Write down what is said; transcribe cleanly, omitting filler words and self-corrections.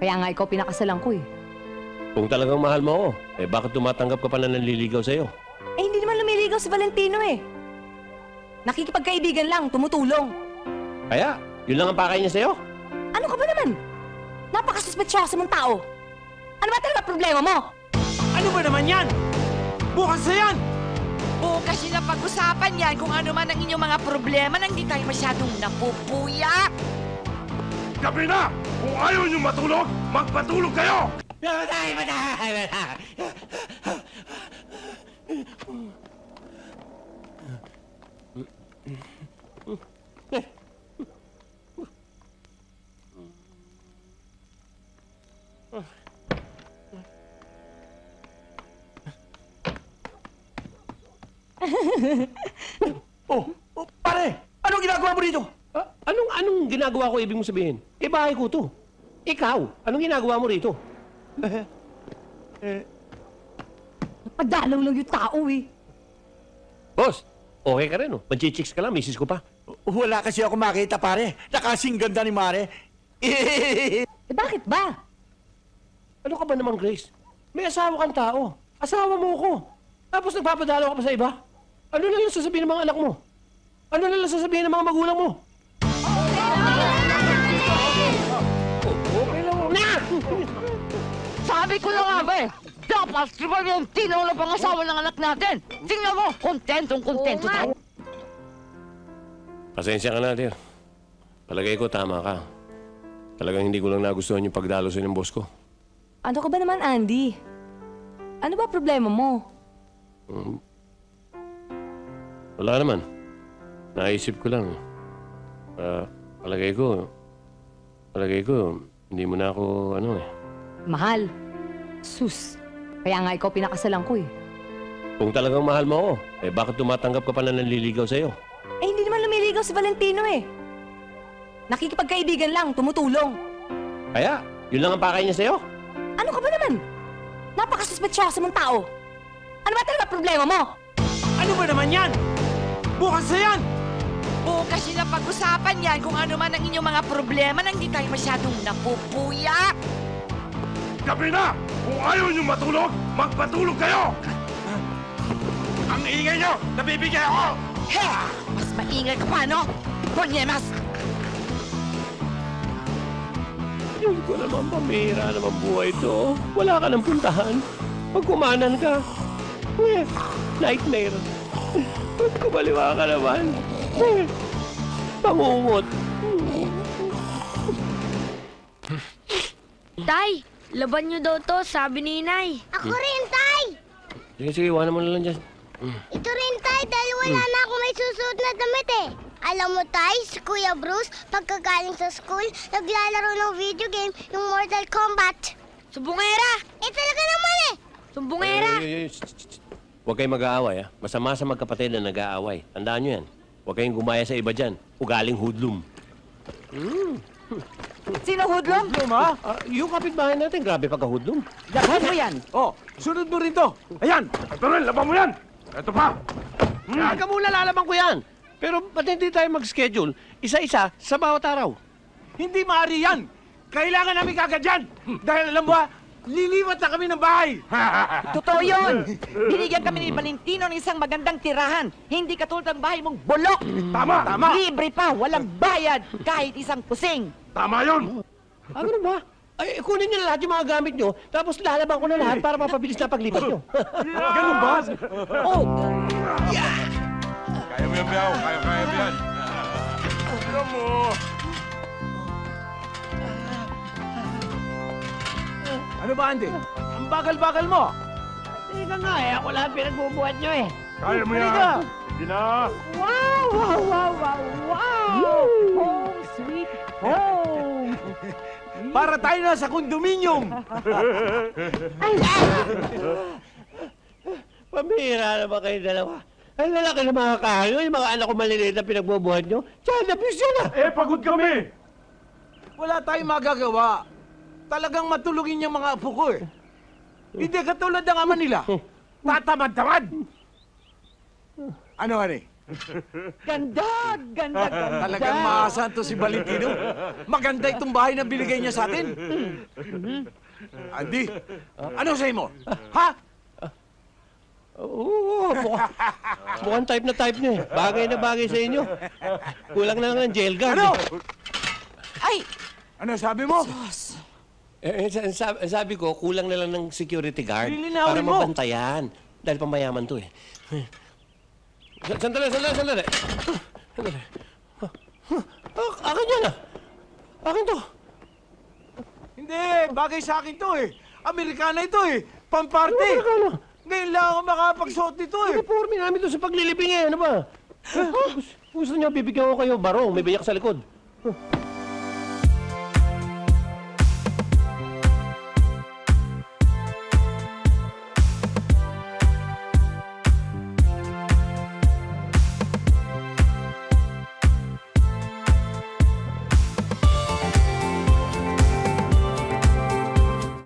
Kaya nga ikaw pinakasalan ko eh. Kung talagang mahal mo ako, bakit tumatanggap ka pa na nanliligaw sa'yo? Hindi naman lumiligaw si Valentino eh. Nakikipagkaibigan lang, tumutulong. Kaya, yun lang ang pakay niya sa'yo? Ano ka ba naman? Napakasuspetsyoso mong tao. Ano ba talaga problema mo? Ano ba naman yan? Bukas na yan! Bukas yun ang pag-usapan yan kung ano man ang inyong mga problema nang di tayo masyadong napupuya. Gabi na! Kung ayaw niyo matulog, magpatulog kayo! Pare! Anong ginagawa mo dito? Anong ginagawa ko ibig mong sabihin? Bahay ko to. Ikaw, anong ginagawa mo rito? Napadalaw lang yung tao eh. Boss, okay ka rin, no? Panchichicks ka lang, misis ko pa. Wala kasi ako makita, pare. Nakasing ganda ni Mare. Bakit ba? Ano ka ba naman, Grace? May asawa kang tao. Asawa mo ko. Tapos nagpapadalaw ka pa sa iba? Ano na lang sasabihin ng mga anak mo? Ano na lang sasabihin ng mga magulang mo? Okay lang mo. Na! Sabi ko na nga ba eh, dapat si Valentino na pangasawa ng anak natin. Tingnan mo, kontentong-kontento tayo. Pasensya ka na, dear. Palagay ko tama ka. Talagang hindi ko lang nagustuhan yung pagdalo sa ng boss ko. Ano ka ba naman, Andy? Ano ba problema mo? Wala naman. Naisip ko lang. Palagay ko, hindi mo na ako, Mahal. Sus. Kaya nga ikaw pinakasalan ko eh. Kung talagang mahal mo ako, bakit tumatanggap ka pa na nanliligaw sa'yo? Hindi naman lumiligaw si Valentino eh. Nakikipagkaibigan lang, tumutulong. Kaya, yun lang ang pakay niya sa'yo? Ano ka ba naman? Napakasuspetsyoso mong tao. Ano ba talaga problema mo? Ano ba naman yan? Bukas na yan! Bukas yun ang pag-usapan yan kung ano man ang inyong mga problema nang di tayo masyadong napupuya. Gabi na! Kung ayaw niyo matulog, magpatulog kayo! Ang ingay niyo! Nabibigay ako! He! Mas maingay ka pa, no? Ponyemas! Diyos ko naman, pamira naman buhay ito. Wala ka ng puntahan. Pag kumanan ka, nightmare. Pag kumaliwa ka naman, pangungot. Tay, laban nyo daw to, sabi ni Inay. Ako rin, Tay! Sige, iwanan mo na lang dyan. Ito rin, Tay, dahil wala na ako may susuot na damit eh. Alam mo, Tay, si Kuya Bruce, pagkagaling sa school, naglalaro ng video game, yung Mortal Kombat. Sumbongera! Talaga naman eh! Sumbongera! Huwag kayong mag-aaway, ha? Masama sa magkapatid na nag-aaway. Tandaan nyo yan. Huwag kayong gumaya sa iba dyan. Ugaling hoodlum. Sino hudlom? Ano, ma? Yung kapitbahay natin, grabe pagka-hoodlum. Laban mo yan. Oh, sunod mo rin to. Ayan! Ito rin, laban mo yan! Ito pa! Ka muna, lalaman ko yan. Pero ba't hindi tayo mag-schedule? Isa-isa sa bawat araw. Hindi maaari yan! Kailangan namin kagad yan! Dahil alam mo, lilipat na kami ng bahay! Totoo yun! Binigyan kami ni Valentino ng isang magandang tirahan. Hindi katulad ng bahay mong bulok. Tama! Tama! Libre pa, walang bayad, kahit isang pusing. Tama yun! Ano ba? Ay, kunin nyo na lahat yung mga gamit nyo, tapos lalaban ko na lahat para mapabilis na paglipat nyo. Ganun ba? Oh, Kaya mo yan, Biao. Kaya mo yan. Alam mo. Ano ba, Andy? Ang bagal-bagal mo! Hindi ka nga ako lahat pinagbubuhat nyo eh. Kaya mo yan. Halika. Sige na. Wow! Wow! Wow! Wow! Wow! Home sweet home! Para tayo na sa kondominium! Pamihira na ba kayo dalawa? Ang lalaki ng mga kahayo, yung mga anak ko maliliit na pinagbubuhat nyo. Child abuse yun ah! Pagod kami. Wala tayong magagawa. Talagang matulungin yung mga apo ko eh. Hindi katulad ng ama nila. Tatamad-tamad! Ano, Ani? Ganda, ganda, ganda. Talagang maasahan to si Valentino. Maganda itong bahay na binigay niya sa atin. Andy, ano sa'yo mo? Ha? Oo, mukhang type na type niya eh. Bagay na bagay sa inyo. Kulang na lang ng jail guard. Ano? Ay! Ano sabi mo? Sabi ko, kulang na lang ng security guard Lilinawin para mo. mabantayan. Dahil pamayaman to eh. Sandali. Sandali. Akin yan ah. Akin to. Hindi, bagay sa akin to eh. Amerikana ito eh. Pamparty. Ano? Ngayon lang ako makapagsuot nito eh. Uniforme namin to sa paglilibing eh. Ano ba? Gusto niyo bibigyan ko kayo barong. May biyak sa likod.